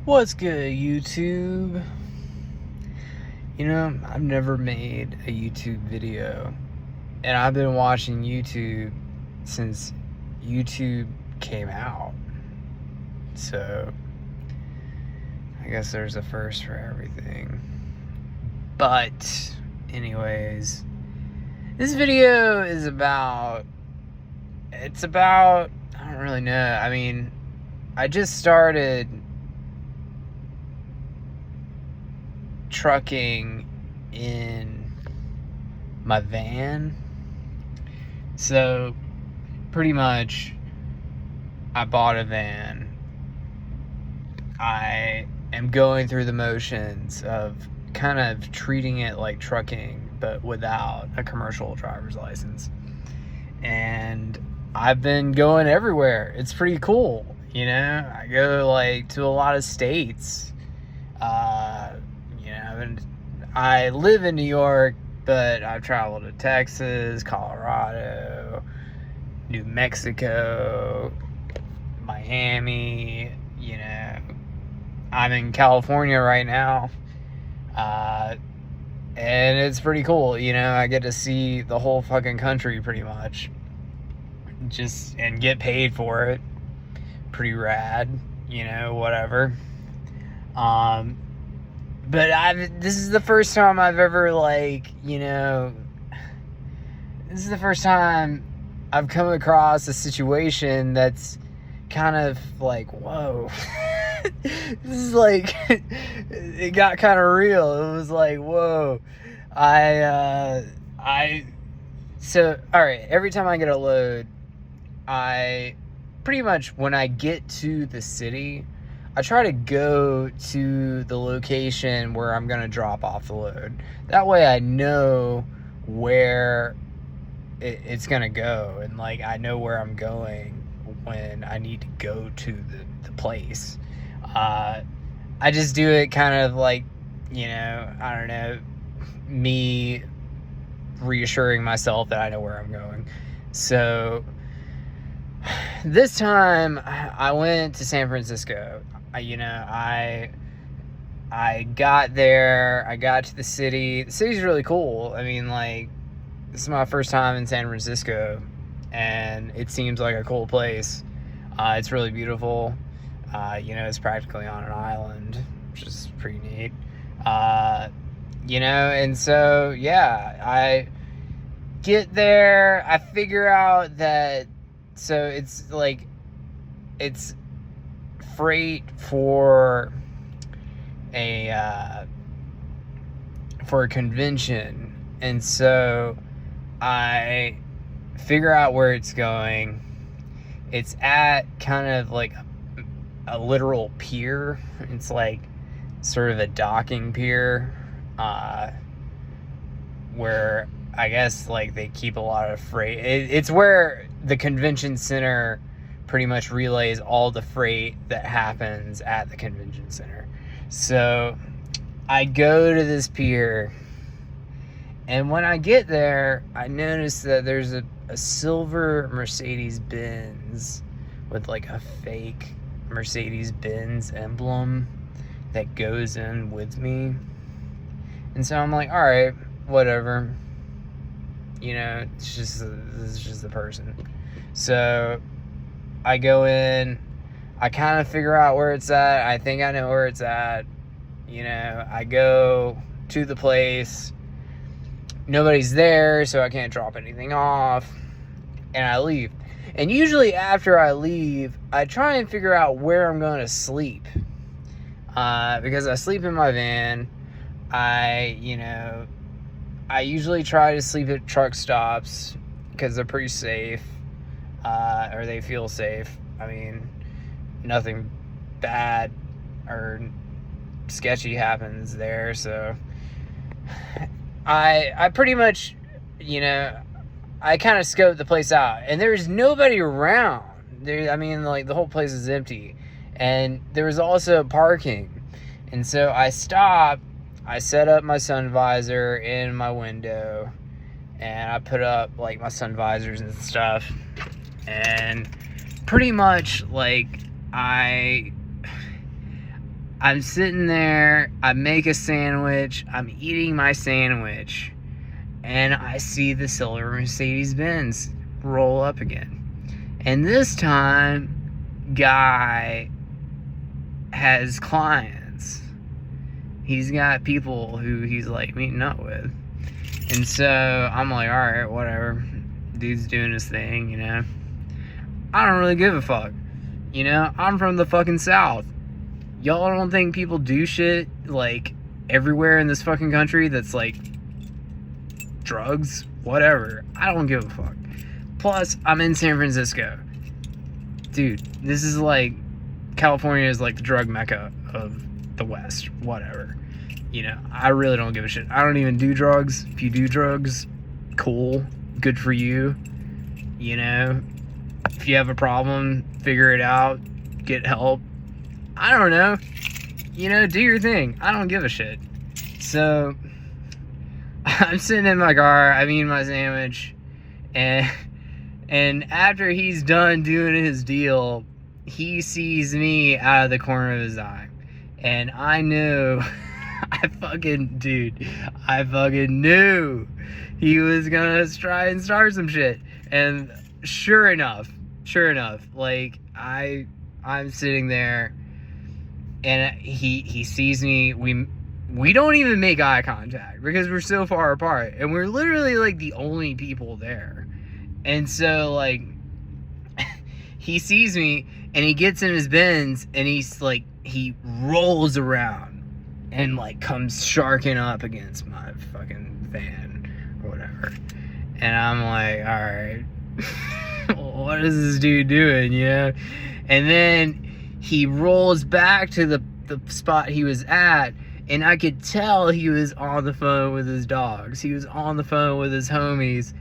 What's good, YouTube? I've never made a YouTube video, and I've been watching YouTube since YouTube came out. So, I guess there's a first for everything. But, anyways, this video is about, I don't really know. I mean, I just started trucking in my van. So pretty much I bought a van. I am going through the motions of kind of treating it like trucking, but without a commercial driver's license. And I've been going everywhere. It's pretty cool. I go to a lot of states. And I live in New York, but I've traveled to Texas, Colorado, New Mexico, Miami. I'm in California right now, and it's pretty cool. I get to see the whole fucking country pretty much, and get paid for it. Pretty rad, whatever. But this is the first time I've ever, this is the first time I've come across a situation that's kind of like, whoa. This is it got kind of real. It was like, whoa. So, alright, every time I get a load, I pretty much, when I get to the city, I try to go to the location where I'm going to drop off the load. That way I know where it's going to go. And, I know where I'm going when I need to go to the place. I just do it kind of I don't know, me reassuring myself that I know where I'm going. So, this time I went to San Francisco. I got there, I got to the city. The city's really cool. I mean, this is my first time in San Francisco, and it seems like a cool place. It's really beautiful. It's practically on an island, which is pretty neat. And so, yeah, I get there, I figure out that, so it's freight for a convention, and so I figure out where it's going. It's at kind of a literal pier. It's sort of a docking pier, where I guess they keep a lot of freight. It's where the convention center pretty much relays all the freight that happens at the convention center. So I go to this pier, and when I get there, I notice that there's a silver Mercedes-Benz with a fake Mercedes-Benz emblem that goes in with me. And so I'm like, all right, whatever. This is just the person. So I go in, I kind of figure out where it's at. I think I know where it's at. I go to the place. Nobody's there, so I can't drop anything off. And I leave. And usually after I leave, I try and figure out where I'm going to sleep. Because I sleep in my van. I usually try to sleep at truck stops because they're pretty safe. Or they feel safe. I mean, nothing bad or sketchy happens there, so I pretty much, I kind of scoped the place out, and there's nobody around. The whole place is empty, and there was also parking, and so I stopped. I set up my sun visor in my window, and I put up my sun visors and stuff. And pretty much I I'm sitting there, I make a sandwich, I'm eating my sandwich, and I see the silver Mercedes-Benz roll up again. And this time, guy has clients. He's got people who he's like meeting up with. And so I'm like, alright, whatever. Dude's doing his thing, you know. I don't really give a fuck. You know, I'm from the fucking South. Y'all don't think people do shit like everywhere in this fucking country that's like drugs? Whatever. I don't give a fuck. Plus, I'm in San Francisco. Dude, this is like, California is like the drug mecca of the West. Whatever. You know, I really don't give a shit. I don't even do drugs. If you do drugs, cool. Good for you. You know, if you have a problem, figure it out. Get help. I don't know. You know, do your thing. I don't give a shit. So, I'm sitting in my car. I'm eating my sandwich. And after he's done doing his deal, he sees me out of the corner of his eye. And I knew, I fucking knew he was gonna try and start some shit. And sure enough, like, I'm sitting there, and he sees me. We don't even make eye contact because we're so far apart, and we're literally like the only people there. And so, like, he sees me, and he gets in his Benz, and he's like, he rolls around and like comes sharking up against my fucking van or whatever. And I'm like, alright, what is this dude doing, you know? And then he rolls back to the spot he was at, and I could tell he was on the phone with his dogs. He was on the phone with his homies,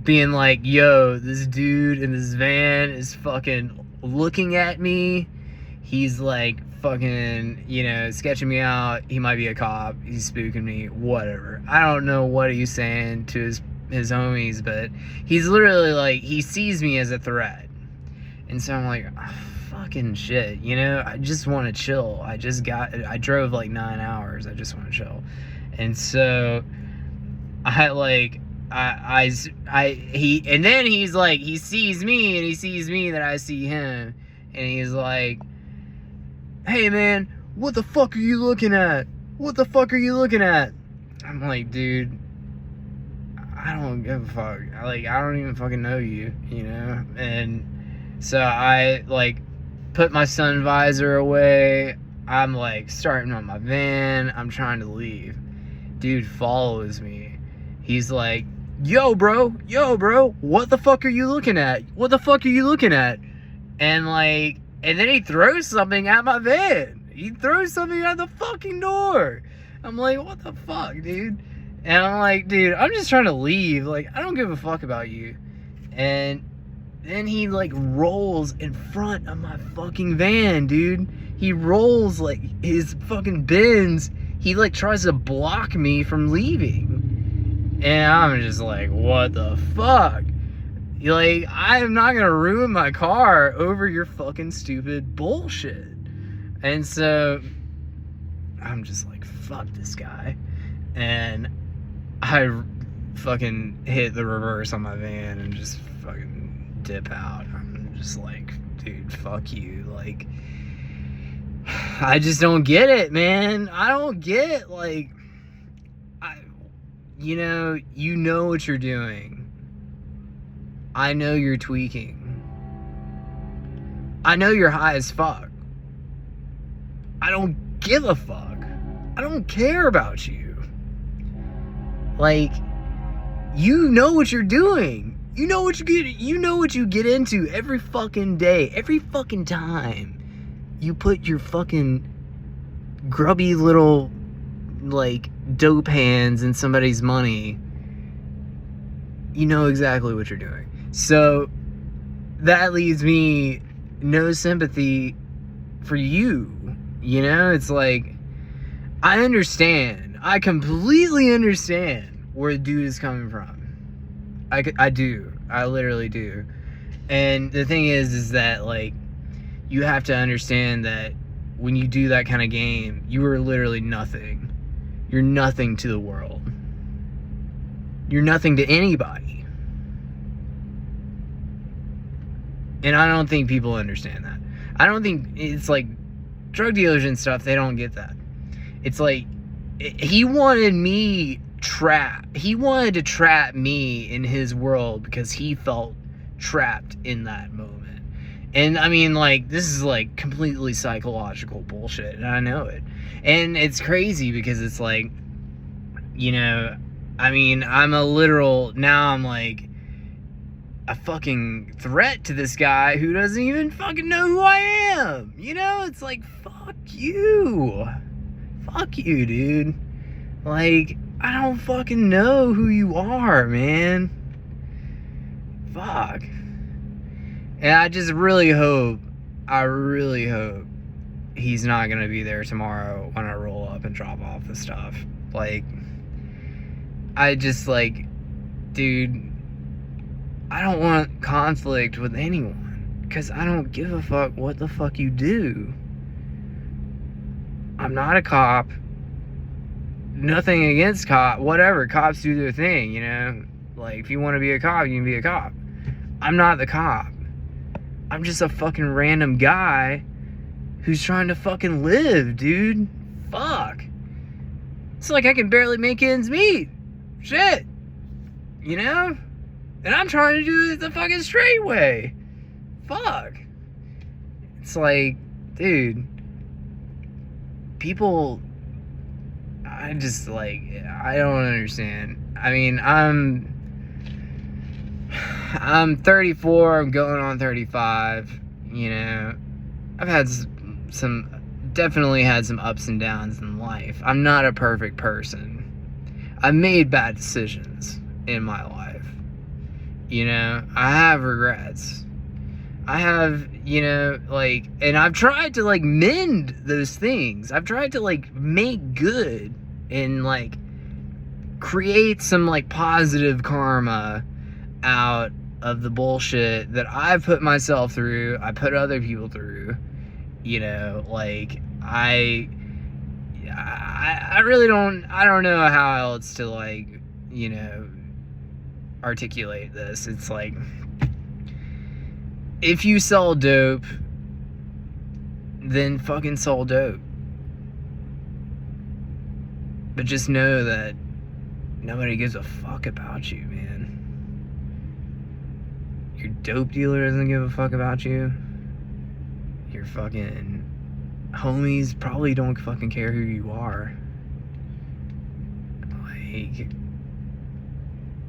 being like, yo, this dude in this van is fucking looking at me. He's like fucking, you know, sketching me out. He might be a cop. He's spooking me. Whatever. I don't know what he's saying to his homies, but he's literally like, he sees me as a threat. And so I'm like, oh, fucking shit, you know, I just want to chill. I drove like 9 hours. I just want to chill. And so and then he's like, he sees me, and he sees me that I see him, and he's like, hey man, what the fuck are you looking at? What the fuck are you looking at? I'm like, dude, I don't give a fuck. I don't even fucking know you, you know? And so I like put my sun visor away. I'm like starting on my van. I'm trying to leave. Dude follows me. He's like, yo bro, what the fuck are you looking at? What the fuck are you looking at? And like, and then he throws something at my van. He throws something at the fucking door. I'm like, what the fuck, dude? And I'm like, dude, I'm just trying to leave. Like, I don't give a fuck about you. And then he like rolls in front of my fucking van, dude. He rolls like his fucking Benz. He like tries to block me from leaving. And I'm just like, what the fuck? Like, I'm not gonna ruin my car over your fucking stupid bullshit. And so I'm just like, fuck this guy. And I fucking hit the reverse on my van and just fucking dip out. I'm just like, dude, fuck you. Like, I just don't get it, man. I don't get, like, you know what you're doing. I know you're tweaking. I know you're high as fuck. I don't give a fuck. I don't care about you. Like, you know what you're doing. You know what you get into every fucking day, every fucking time you put your fucking grubby little like dope hands in somebody's money. You know exactly what you're doing. So that leaves me no sympathy for you. You know, it's like, I understand. I completely understand where the dude is coming from. I do. I literally do. And the thing is that, like, you have to understand that when you do that kind of game, you are literally nothing. You're nothing to the world. You're nothing to anybody. And I don't think people understand that. I don't think, it's like drug dealers and stuff, they don't get that. It's like, he wanted to trap me in his world because he felt trapped in that moment. And I mean, like, this is like completely psychological bullshit, and I know it. And it's crazy because it's like, you know, I mean, I'm like a fucking threat to this guy who doesn't even fucking know who I am. You know, it's like, fuck you. Fuck you, dude. Like, I don't fucking know who you are, man. Fuck. And I just really hope he's not gonna be there tomorrow when I roll up and drop off the stuff. Like, I just, like, dude, I don't want conflict with anyone, because I don't give a fuck what the fuck you do. I'm not a cop. Nothing against whatever, cops do their thing, you know? Like, if you want to be a cop, you can be a cop. I'm not the cop. I'm just a fucking random guy who's trying to fucking live, dude. Fuck. It's like I can barely make ends meet. Shit. You know? And I'm trying to do it the fucking straight way. Fuck. It's like, dude, people, I just, like, I don't understand. I mean, I'm 34, I'm going on 35, you know. I've had definitely had some ups and downs in life. I'm not a perfect person. I've made bad decisions in my life. You know, I have regrets. I have, you know, like, and I've tried to, like, mend those things. I've tried to, like, make good and, like, create some, like, positive karma out of the bullshit that I've put myself through, I put other people through, you know, like, I really I don't know how else to, like, you know, articulate this. It's like, if you sell dope, then fucking sell dope. But just know that nobody gives a fuck about you, man. Your dope dealer doesn't give a fuck about you. Your fucking homies probably don't fucking care who you are. Like,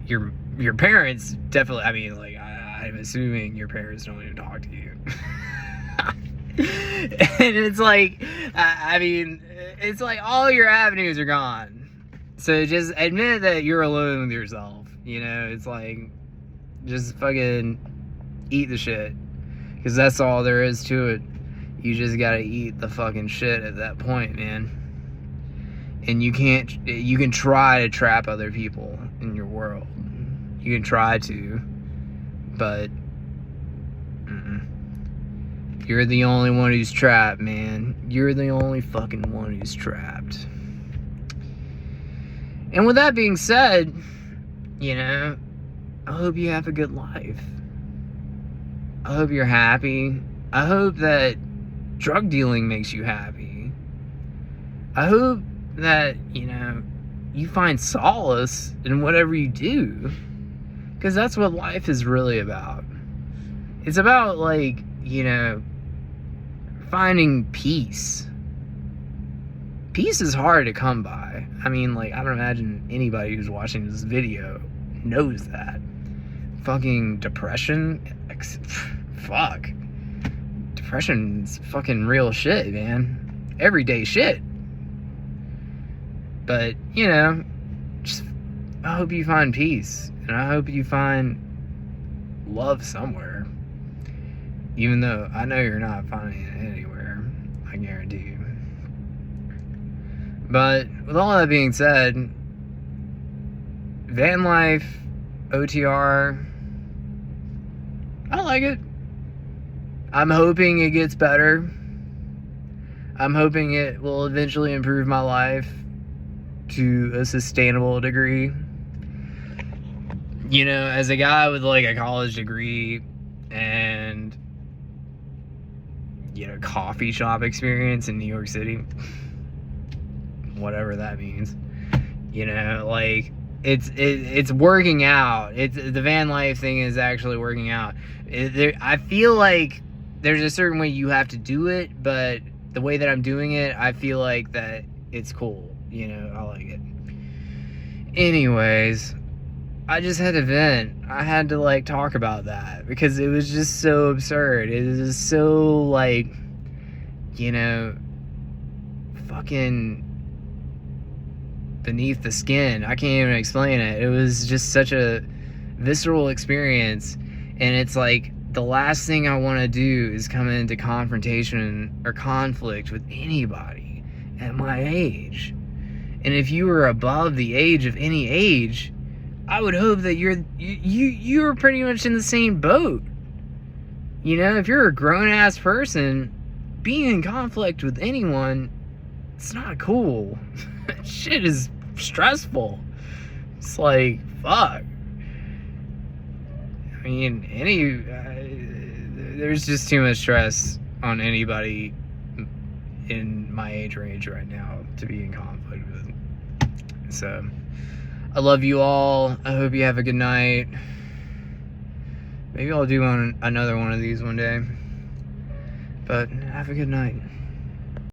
your parents definitely, I mean, like, I'm assuming your parents don't even talk to you. And it's like, I mean, it's like all your avenues are gone. So just admit that you're alone with yourself. You know, it's like, just fucking eat the shit. Because that's all there is to it. You just gotta eat the fucking shit at that point, man. And you can try to trap other people in your world. You can try to. But you're the only one who's trapped, man. You're the only fucking one who's trapped. And with that being said, you know, I hope you have a good life. I hope you're happy. I hope that drug dealing makes you happy. I hope that, you know, you find solace in whatever you do. Because that's what life is really about. It's about, like, you know, finding peace. Peace is hard to come by. I mean, like, I don't imagine anybody who's watching this video knows that. Fucking depression? Fuck. Depression's fucking real shit, man. Everyday shit. But, you know, just, I hope you find peace. And I hope you find love somewhere. Even though I know you're not finding it anywhere. I guarantee you. But with all that being said, Van Life, OTR, I like it. I'm hoping it gets better. I'm hoping it will eventually improve my life to a sustainable degree. You know, as a guy with like a college degree and, you know, coffee shop experience in New York City, whatever that means, you know, like it's working out. The van life thing is actually working out. I feel like there's a certain way you have to do it, but the way that I'm doing it, I feel like that it's cool. You know, I like it. Anyways, I just had to vent. I had to like talk about that because it was just so absurd. It was just so like, you know, fucking beneath the skin. I can't even explain it. It was just such a visceral experience, and it's like the last thing I want to do is come into confrontation or conflict with anybody at my age. And if you were above the age of any age, I would hope that you're pretty much in the same boat. You know, if you're a grown-ass person, being in conflict with anyone, it's not cool. Shit is stressful. It's like, fuck. I mean, there's just too much stress on anybody in my age range right now to be in conflict with. So, I love you all. I hope you have a good night. Maybe I'll do another one of these one day. But have a good night.